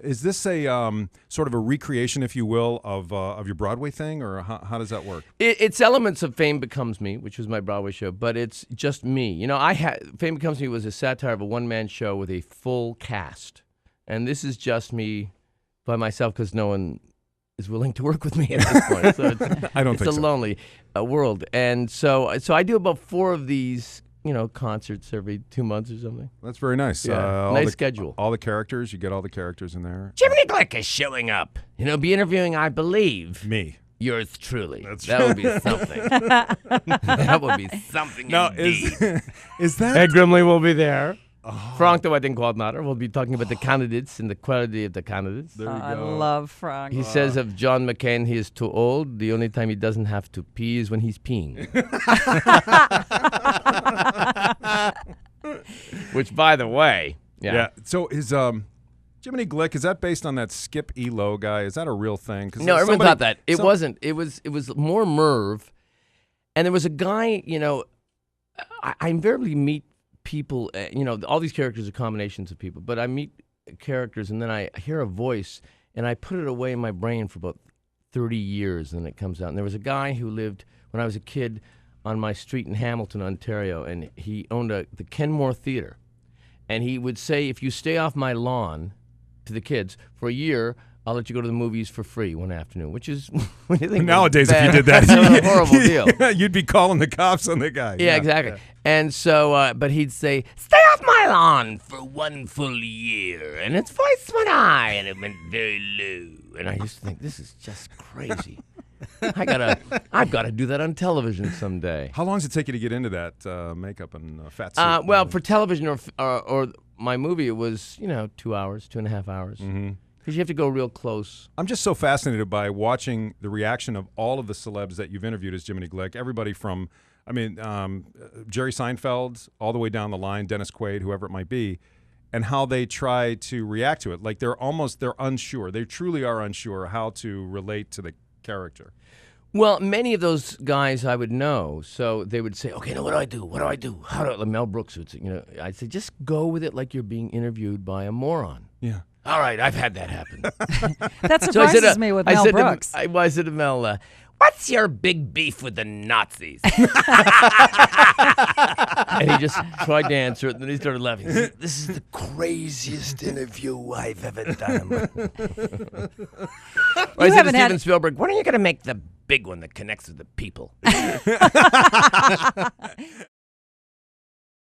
Is this a sort of a recreation, if you will, of your Broadway thing, or how does that work? It's elements of Fame Becomes Me, which was my Broadway show, but it's just me. You know, Fame Becomes Me was a satire of a one-man show with a full cast, and this is just me by myself because no one is willing to work with me at this point. So it's a lonely world, and so I do about 4 of these. Concerts every 2 months or something. That's very nice. Yeah, nice schedule. All the characters, you get all the characters in there. Jiminy Glick is showing up. Be interviewing, I believe. Me. Yours truly. That would be something. That would be something indeed. Is that... Ed Grimley will be there. Oh. Frank the Wedding Coordinator will be talking about the candidates and the quality of the candidates. There you go. I love Frank. He says of John McCain, he is too old. The only time he doesn't have to pee is when he's peeing. Which, by the way, yeah. So is Jiminy Glick, is that based on that Skip E. Lowe guy? Is that a real thing? No, everyone thought that. It wasn't. It was more Merv. And there was a guy, I invariably meet people, all these characters are combinations of people, but I meet characters and then I hear a voice and I put it away in my brain for about 30 years and it comes out. And there was a guy who lived when I was a kid on my street in Hamilton, Ontario, and he owned the Kenmore Theatre. And he would say, if you stay off my lawn to the kids for a year, I'll let you go to the movies for free one afternoon, which is when you think nowadays bad, if you did that, a horrible deal. You'd be calling the cops on the guy. Yeah, exactly. Yeah. And so, but he'd say, "Stay off my lawn for 1 full year," and its voice went high, and it went very low. And I used to think, this is just crazy. I've got to do that on television someday. How long does it take you to get into that makeup and fat suit? Well, for television or my movie, it was 2 hours, 2.5 hours. Mm-hmm. Because you have to go real close. I'm just so fascinated by watching the reaction of all of the celebs that you've interviewed as Jiminy Glick. Everybody from, Jerry Seinfeld, all the way down the line, Dennis Quaid, whoever it might be, and how they try to react to it. Like they're unsure. They truly are unsure how to relate to the character. Well, many of those guys I would know, so they would say, "Okay, now what do I do? What do I do? How do I?" Like Mel Brooks would say, I'd say, "Just go with it like you're being interviewed by a moron." Yeah. All right, I've had that happen. That surprises me with Mel Brooks. I said to Mel, "What's your big beef with the Nazis?" And he just tried to answer it, and then he started laughing. He said, "This is the craziest interview I've ever done." I said to Steven Spielberg, "When are you going to make the big one that connects with the people?"